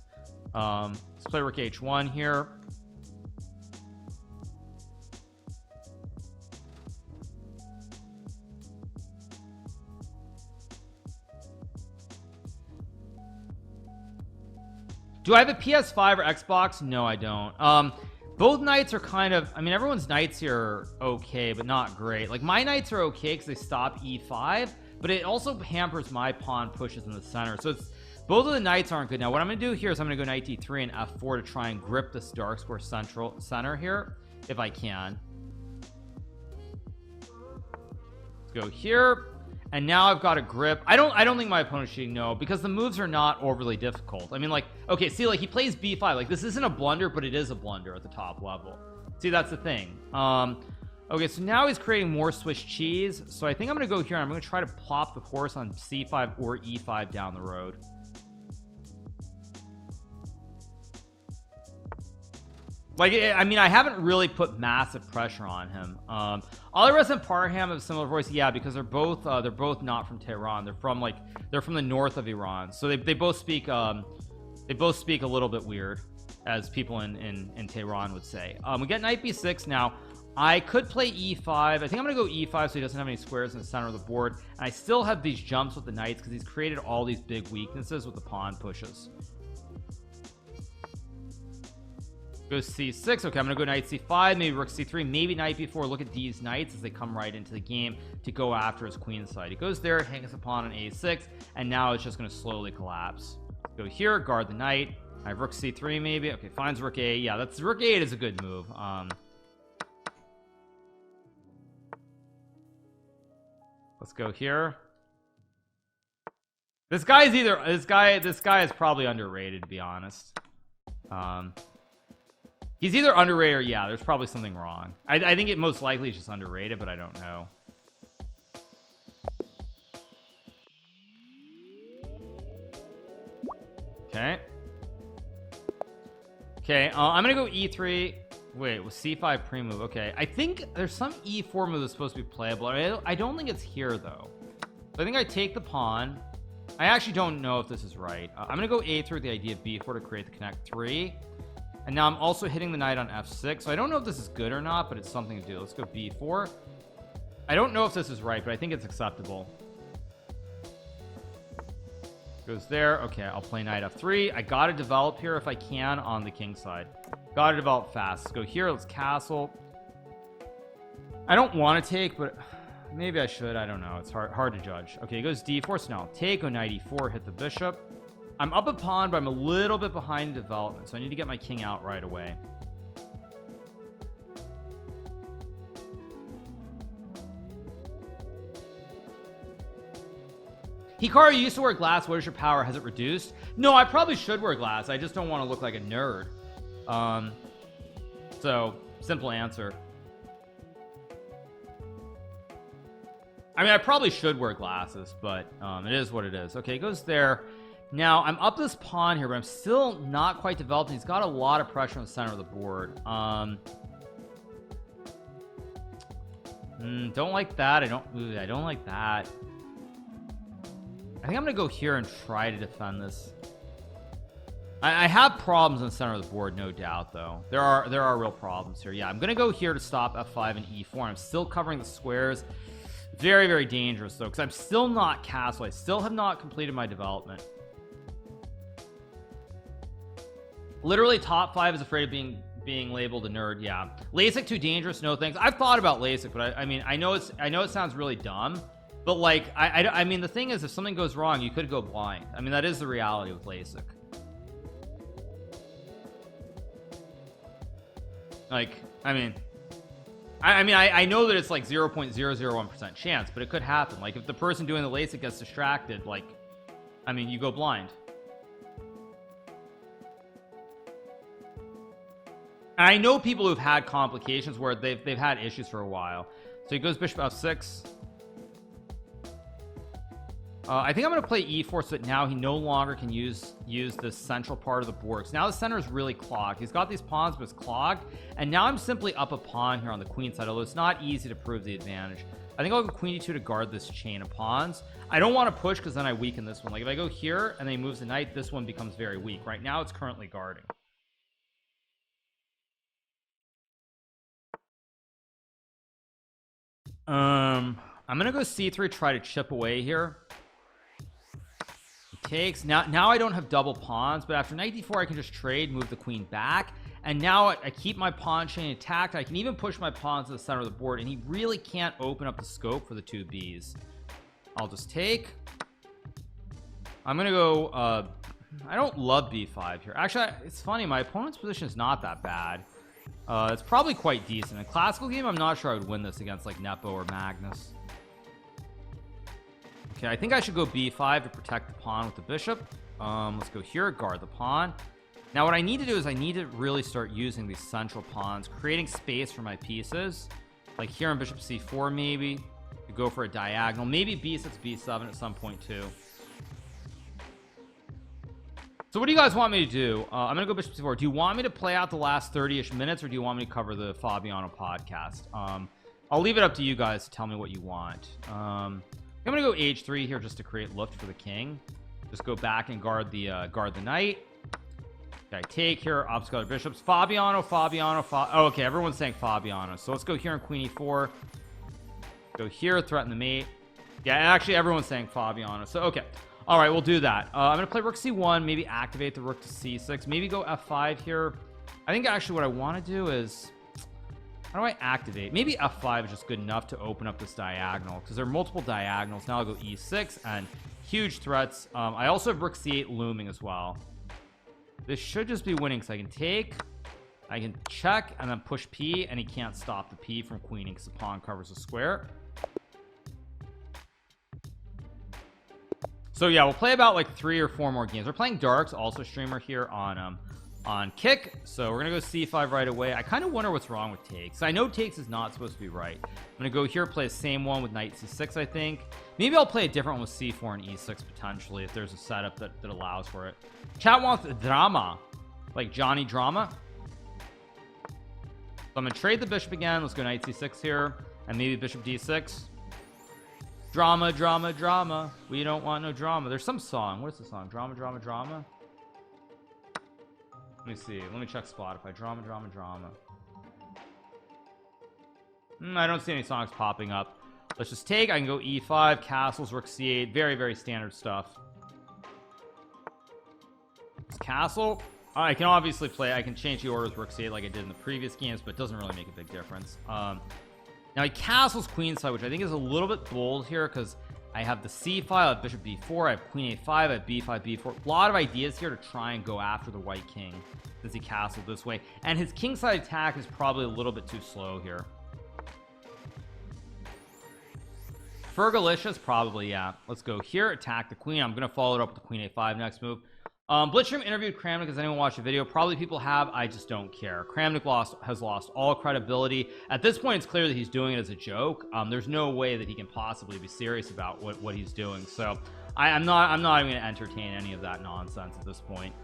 Let's play rook h1 here. Do I have a PS5 or Xbox? No, I don't. Both knights are kind of, I mean, everyone's knights here are okay, but not great. Like, my knights are okay because they stop e5, but it also hampers my pawn pushes in the center. So it's, both of the knights aren't good. Now, what I'm going to do here is I'm going to go knight d3 and f4 to try and grip this dark square center here, if I can. Let's go here. And now I've got a grip. I don't think my opponent's cheating, no, because the moves are not overly difficult. I mean, like, okay, see, like, he plays b5. Like, this isn't a blunder, but it is a blunder at the top level. See, that's the thing. Okay, so now he's creating more Swiss cheese. So I think I'm going to go here, and I'm going to try to plop the horse on c5 or e5 down the road. Like, I mean, I haven't really put massive pressure on him. Alireza and Parham have a similar voice, yeah, because they're both not from Tehran. They're from the north of Iran. So they both speak They both speak a little bit weird, as people in Tehran would say. We get knight b6 now. I could play e5. I think I'm gonna go e5 so he doesn't have any squares in the center of the board, and I still have these jumps with the knights because he's created all these big weaknesses with the pawn pushes. Goes c6. Okay, I'm gonna go knight c5, maybe rook c3, maybe knight b4. Look at these knights as they come right into the game to go after his queen side. He goes there, hangs a pawn on a6, and now it's just gonna slowly collapse. Go here, guard the knight. I have rook c3 maybe. Okay, finds rook a. Yeah, that's rook a8 is a good move. Let's go here. This guy's either this guy is probably underrated, to be honest. He's either underrated or yeah, there's probably something wrong. I think it most likely is just underrated, but I don't know. Okay, I'm gonna go e3. Wait, with c5 pre-move. Okay, I think there's some e4 move that's supposed to be playable. I don't think it's here though. So I think I take the pawn. I actually don't know if this is right. I'm gonna go a3 with the idea of b4 to create the connect 3, and now I'm also hitting the knight on f6. So I don't know if this is good or not, but it's something to do. Let's go b4. I don't know if this is right, but I think it's acceptable. Goes there. Okay, I'll play knight f3. I gotta develop here if I can on the king side. Gotta develop fast. Let's go here. Let's castle. I don't want to take, but maybe I should. I don't know. It's hard to judge. Okay, he goes d4. So now I'll take. Go knight e4. Hit the bishop. I'm up a pawn, but I'm a little bit behind in development, so I need to get my king out right away. Hikaru, you used to wear glass. What is your power? Has it reduced? No, I probably should wear glass. I just don't want to look like a nerd. So simple answer. I mean, I probably should wear glasses, but it is what it is. Okay, he goes there. Now I'm up this pawn here, but I'm still not quite developed. He's got a lot of pressure on the center of the board. Don't like that. I don't like that. I think I'm gonna go here and try to defend this. I have problems in the center of the board, no doubt, though. There are real problems here. Yeah, I'm gonna go here to stop f5 and e4. I'm still covering the squares. Very, very dangerous though, because I'm still not castle. I still have not completed my development. Literally, top 5 is afraid of being labeled a nerd. Yeah, LASIK too dangerous. No thanks. I've thought about LASIK, but I mean, I know it sounds really dumb. But like, I mean, the thing is, if something goes wrong, you could go blind. I mean, that is the reality with LASIK. Like, I mean, I know that it's like 0.001% chance, but it could happen. Like, if the person doing the LASIK gets distracted, like, I mean, you go blind. And I know people who've had complications where they've had issues for a while. So he goes bishop f6. I think I'm going to play e4 so that now he no longer can use this central part of the board. So now the center is really clogged. He's got these pawns, but it's clogged. And now I'm simply up a pawn here on the queen side, although it's not easy to prove the advantage. I think I'll go queen e2 to guard this chain of pawns. I don't want to push because then I weaken this one. Like if I go here and then he moves the knight, this one becomes very weak. Right now it's currently guarding. I'm gonna go c3, try to chip away here. Takes. Now I don't have double pawns, but after knight d4 I can just trade, move the queen back, and now I keep my pawn chain intact. I can even push my pawns to the center of the board, and he really can't open up the scope for the two Bs. I'll just take. I'm gonna go I don't love b5 here. Actually, it's funny, my opponent's position is not that bad. It's probably quite decent. In a classical game, I'm not sure I would win this against like Nepo or Magnus. Okay, I think I should go b5 to protect the pawn with the bishop. Let's go here, guard the pawn. Now what I need to do is I need to really start using these central pawns, creating space for my pieces. Like here on bishop c4 maybe. To go for a diagonal. Maybe b6, b7 at some point too. So what do you guys want me to do? I'm gonna go bishop c4. Do you want me to play out the last 30-ish minutes, or do you want me to cover the Fabiano podcast? I'll leave it up to you guys to tell me what you want. I'm gonna go h3 here just to create lift for the king. Just go back and guard the knight. Okay, take here, obstacle bishops. Fabiano. Oh, okay, everyone's saying Fabiano. So let's go here on queen e4. Go here, threaten the mate. Yeah, actually everyone's saying Fabiano. So okay. All right, we'll do that. I'm gonna play rook c1, maybe activate the rook to c6, maybe go f5 here. I think actually what I want to do is, how do I activate? Maybe f5 is just good enough to open up this diagonal, because there are multiple diagonals. Now I'll go e6 and huge threats. I also have rook c8 looming as well. This should just be winning, because I can take, I can check and then push p, and he can't stop the p from queening because the pawn covers the square. So yeah, we'll play about like 3 or 4 more games. We're playing Darks, also streamer here on Kick. So we're gonna go c5 right away. I kind of wonder what's wrong with takes. I know takes is not supposed to be right. I'm gonna go here, play the same one with knight c6. I think maybe I'll play a different one with c4 and e6 potentially if there's a setup that allows for it. Chat wants drama, like Johnny Drama. So I'm gonna trade the bishop again. Let's go knight c6 here, and maybe bishop d6. Drama, drama, drama. We don't want no drama. There's some song. What is the song? Drama, drama, drama. Let me see. Let me check Spotify. Drama, drama, drama. I don't see any songs popping up. Let's just take. I can go e5, castles, rook c8. Very, very standard stuff. It's castle. I can obviously play. I can change the order with rook c8 like I did in the previous games, but it doesn't really make a big difference. Now he castles queenside, which I think is a little bit bold here because I have the c file, I have bishop b4, I have queen a5, I have b5, b4. A lot of ideas here to try and go after the white king since he castled this way, and his kingside attack is probably a little bit too slow here. Fergalicious, probably, yeah. Let's go here, attack the queen. I'm gonna follow it up with the queen a5 next move. Blitzstream interviewed Kramnik. Has anyone watched the video? Probably people have. I just don't care. Kramnik has lost all credibility. At this point, it's clear that he's doing it as a joke. There's no way that he can possibly be serious about what he's doing. So I'm not even going to entertain any of that nonsense at this point.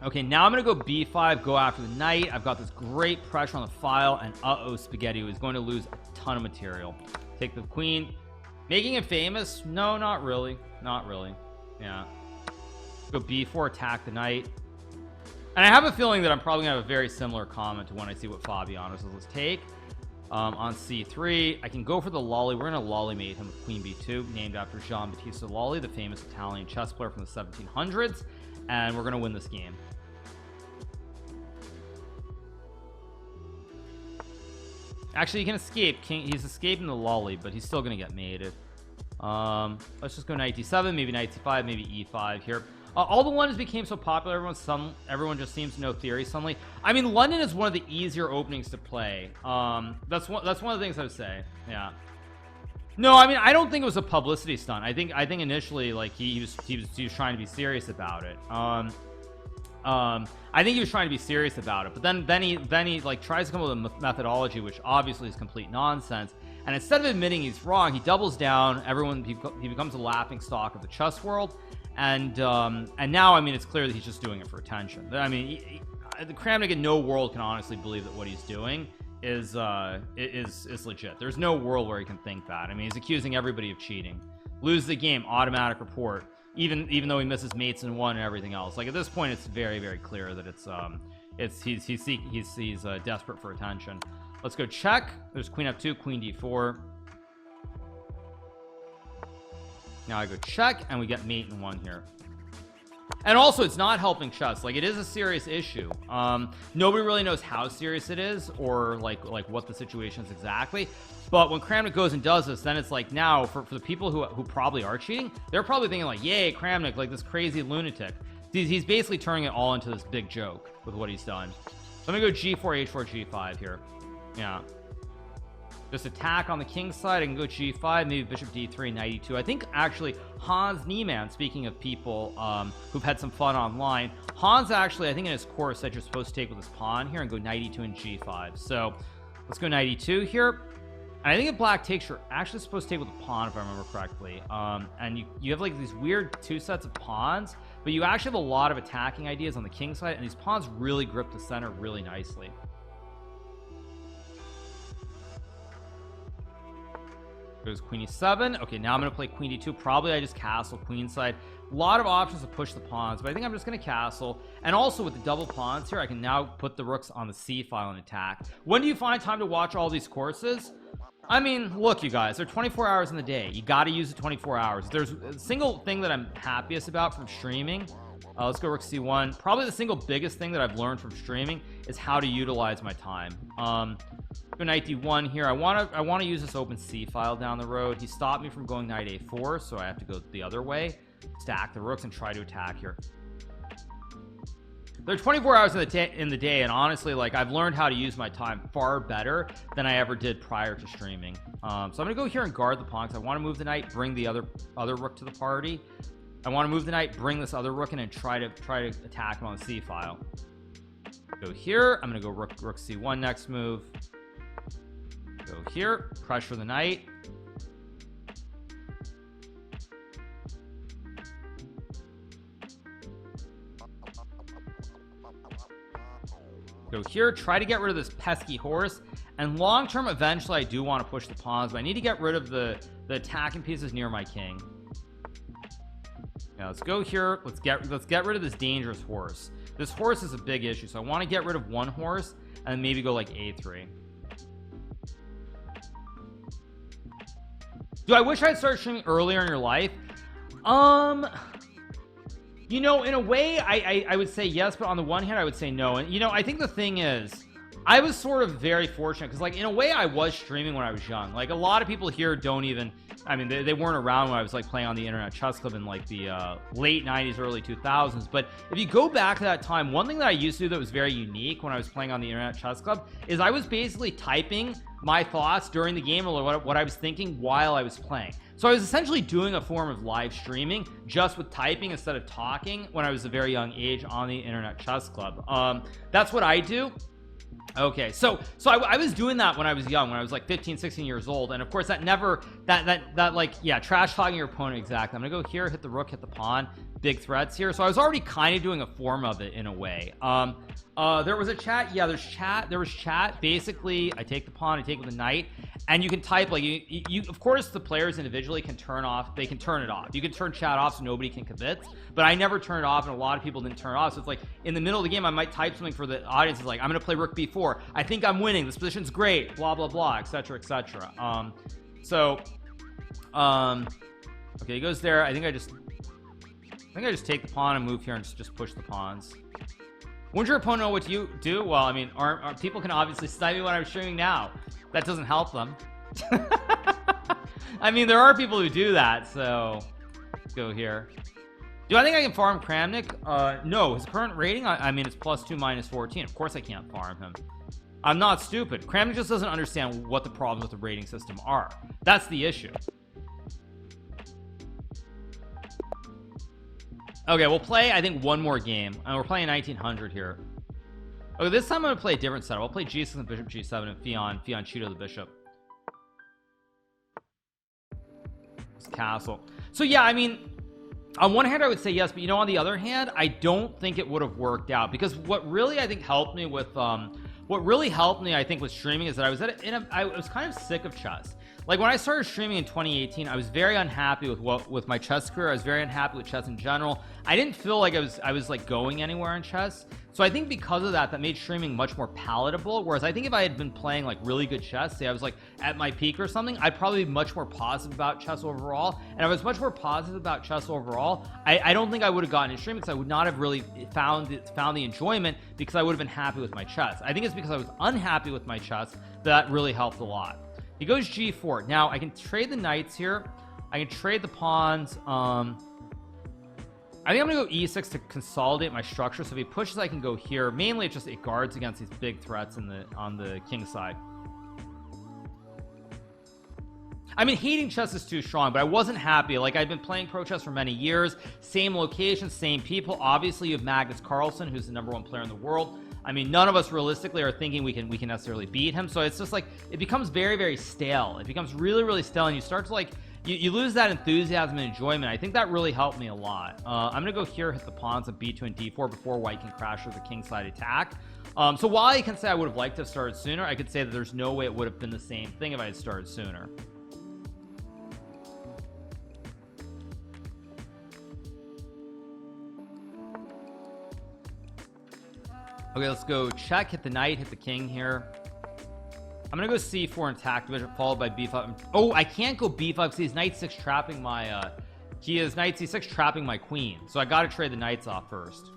Okay, now I'm going to go b5, go after the knight. I've got this great pressure on the file, and Spaghetti is going to lose a ton of material. Take the queen. Making it famous? No, not really. Not really. Yeah. Go b4, attack the knight. And I have a feeling that I'm probably gonna have a very similar comment to when I see what Fabiano says. Let's take on c3. I can go for the lolly. We're gonna lolly mate him with queen b2, named after Jean-Baptiste Lolli, the famous Italian chess player from the 1700s, and we're gonna win this game. Actually, he can escape. He's escaping the lolly, but he's still gonna get mated. Let's just go knight d7, maybe knight c5, maybe e5 here. All the Londons became so popular. Everyone just seems to know theory suddenly. I mean, London is one of the easier openings to play. That's one of the things I would say. Yeah. No, I mean, I don't think it was a publicity stunt. I think initially, like he was trying to be serious about it. I think he was trying to be serious about it, but then he like tries to come up with a methodology which obviously is complete nonsense, and instead of admitting he's wrong, he doubles down. He becomes a laughing stock of the chess world, and now I mean it's clear that he's just doing it for attention. I mean the Kramnik in no world can honestly believe that what he's doing is legit. There's no world where he can think that. I mean, he's accusing everybody of cheating. Lose the game, automatic report. Even though he misses mates in one and everything else, like at this point it's very, very clear that he's desperate for attention. Let's go check. There's queen f2, queen d4. Now I go check and we get mate in one here. And also it's not helping chess. Like, it is a serious issue. Nobody really knows how serious it is or like what the situation is exactly. But when Kramnik goes and does this, then it's like, now for the people who probably are cheating, they're probably thinking like, yay, Kramnik, like this crazy lunatic. He's basically turning it all into this big joke with what he's done. So I'm gonna go g4, h4, g5 here. Yeah. Just attack on the king side. I can go g5, maybe bishop d3, knight e2. I think actually Hans Niemann, speaking of people who've had some fun online, Hans actually, I think in his course said you're supposed to take with his pawn here and go knight e2 and g5. So let's go knight e2 here. And I think if black takes, you're actually supposed to take with the pawn, if I remember correctly. And you have like these weird two sets of pawns, but you actually have a lot of attacking ideas on the king side, and these pawns really grip the center really nicely. Goes queen e7. Okay, now I'm gonna play queen d2. Probably I just castle queenside. A lot of options to push the pawns, but I think I'm just gonna castle. And also with the double pawns here, I can now put the rooks on the c file and attack. When do you find time to watch all these courses? I mean, look, you guys, they're 24 hours in the day. You got to use the 24 hours. There's a single thing that I'm happiest about from streaming. Let's go rook c1. Probably the single biggest thing that I've learned from streaming is how to utilize my time. Go knight d1 here. I want to use this open c file down the road. He stopped me from going knight a4, so I have to go the other way, stack the rooks and try to attack here. There's 24 hours in the day, and honestly, like, I've learned how to use my time far better than I ever did prior to streaming. So I'm gonna go here and guard the pawn because I want to move the knight, bring the other rook to the party. I want to move the knight, bring this other rook in, and try to attack him on the c file. Go here. I'm gonna go rook c1 next move. Go here, pressure the knight. Go here, try to get rid of this pesky horse, and long term eventually I do want to push the pawns, but I need to get rid of the attacking pieces near my king. Now let's go here. Let's get rid of this dangerous horse. This horse is a big issue, so I want to get rid of one horse and maybe go like a3. Do I wish I'd started streaming earlier in your life? You know, in a way I would say yes, but on the one hand I would say no. And you know, I think the thing is, I was sort of very fortunate because, like, in a way I was streaming when I was young. Like, a lot of people here don't even, I mean, they weren't around when I was like playing on the internet chess club in like the late 90s, early 2000s. But if you go back to that time, one thing that I used to do that was very unique when I was playing on the internet chess club is I was basically typing my thoughts during the game, or what I was thinking while I was playing. So I was essentially doing a form of live streaming just with typing instead of talking when I was a very young age on the internet chess club. That's what I do. Okay, so I was doing that when I was young, when I was like 15 16 years old, and of course that never that like, yeah, trash talking your opponent. Exactly. I'm gonna go here, hit the rook, hit the pawn, big threats here. So I was already kind of doing a form of it in a way. There was a chat. Yeah, there was chat. Basically, I take the pawn, I take with the knight, and you can type, like, you of course the players individually can turn it off. You can turn chat off so nobody can commit, but I never turn it off, and a lot of people didn't turn it off. So it's like in the middle of the game I might type something for the audience. It's like, I'm gonna play rook b4, I think I'm winning, this position's great, blah blah blah, etc etc. Okay, he goes there. I think I just take the pawn and move here and just push the pawns. Wouldn't your opponent know what you do? Well, I mean, people can obviously snipe me when I'm streaming now. That doesn't help them. I mean, there are people who do that. So let's go here. Do I think I can farm Kramnik? No, his current rating, I mean, it's +2 -14. Of course I can't farm him. I'm not stupid. Kramnik just doesn't understand what the problems with the rating system are. That's the issue. Okay, we'll play, I think, one more game, and we're playing 1900 here. Okay, this time I'm gonna play a different setup. I'll play g6 and bishop g7 and Fion Cheeto the bishop. It's castle. So yeah, I mean, on one hand I would say yes, but you know, on the other hand, I don't think it would have worked out, because what really I think helped me with with streaming is that I was kind of sick of chess. Like, when I started streaming in 2018, I was very unhappy with my chess career. I was very unhappy with chess in general. I didn't feel like I was like going anywhere in chess. So I think because of that made streaming much more palatable. Whereas I think if I had been playing like really good chess, say I was like at my peak or something, I'd probably be much more positive about chess overall. And if I was much more positive about chess overall, I don't think I would have gotten into streaming, because I would not have really found the enjoyment, because I would have been happy with my chess. I think it's because I was unhappy with my chess that really helped a lot. He goes g4. Now I can trade the knights here. I can trade the pawns. I think I'm gonna go e6 to consolidate my structure. So if he pushes, I can go here. Mainly it's just it guards against these big threats on the king side. I mean, hating chess is too strong, but I wasn't happy. Like, I've been playing pro chess for many years, same location, same people. Obviously you have Magnus Carlsen, who's the #1 player in the world. I mean, none of us realistically are thinking we can necessarily beat him. So it's just like, it becomes very, very stale. It becomes really, really stale, and you start to like, you lose that enthusiasm and enjoyment. I think that really helped me a lot. I'm gonna go here, hit the pawns of b2 and d4 before white can crash with the king side attack. So while I can say I would have liked to have started sooner, I could say that there's no way it would have been the same thing if I had started sooner. Okay, let's go check, hit the knight, hit the king here. I'm gonna go c4 and attack the bishop, followed by b5. Oh, I can't go b5 because he's knight 6 trapping my he is knight c6 trapping my queen, so I gotta trade the knights off first.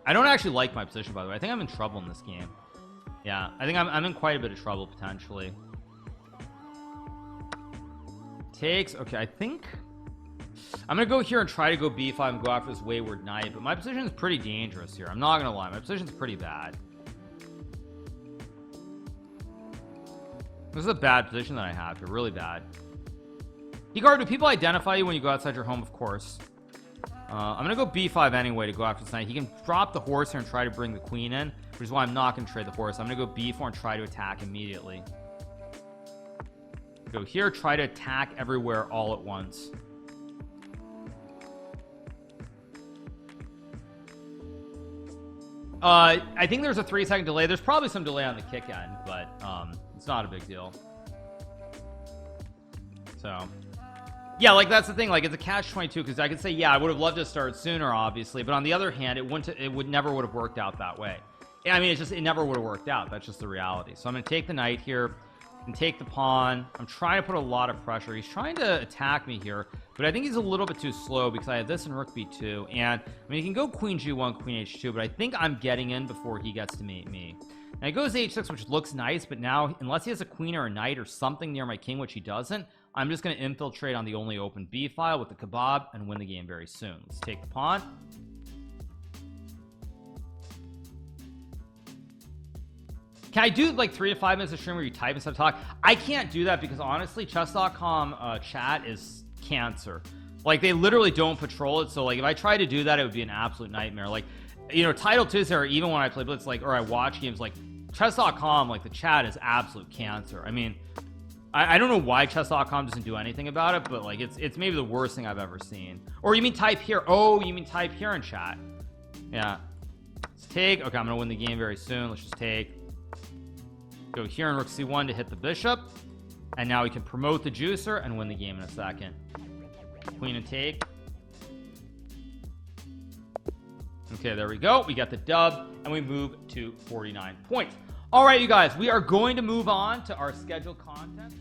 I don't actually like my position, by the way. I think I'm in trouble in this game. Yeah, I think I'm in quite a bit of trouble potentially. Takes. Okay, I think I'm gonna go here and try to go b5 and go after this wayward knight, but my position is pretty dangerous here. I'm not gonna lie, my position's pretty bad. This is a bad position that I have here, really bad. Hikaru, do people identify you when you go outside your home? Of course. I'm gonna go b5 anyway to go after this knight. He can drop the horse here and try to bring the queen in, which is why I'm not gonna trade the horse. I'm gonna go b4 and try to attack immediately. Go here, try to attack everywhere all at once. I think there's a 3-second delay. There's probably some delay on the kick end, but it's not a big deal. So yeah, like that's the thing, like it's a catch-22 because I could say, yeah, I would have loved to start sooner, obviously, but on the other hand, it never would have worked out that way. I mean, it never would have worked out. That's just the reality. So I'm gonna take the knight here and take the pawn. I'm trying to put a lot of pressure. He's trying to attack me here, but I think he's a little bit too slow because I have this and rook b2, and I mean, he can go queen g1, queen h2, but I think I'm getting in before he gets to meet me. Now he goes h6, which looks nice, but now unless he has a queen or a knight or something near my king, which he doesn't, I'm just going to infiltrate on the only open b file with the kebab and win the game very soon. Let's take the pawn. Can I do like 3 to 5 minutes of stream where you type instead of talk? I can't do that because honestly, chess.com chat is cancer. Like they literally don't patrol it. So like if I try to do that, it would be an absolute nightmare. Like, you know, Title Tuesday, or even when I play Blitz, like, or I watch games, like chess.com, like the chat is absolute cancer. I mean, I don't know why chess.com doesn't do anything about it, but like it's maybe the worst thing I've ever seen. Or you mean type here? Oh, you mean type here in chat? Yeah. Let's take. Okay, I'm gonna win the game very soon. Let's just take. Go here in rook c1 to hit the bishop, and now we can promote the juicer and win the game in a second. Queen and take. Okay, there we go. We got the dub, and we move to 49 points. All right, you guys, we are going to move on to our scheduled content.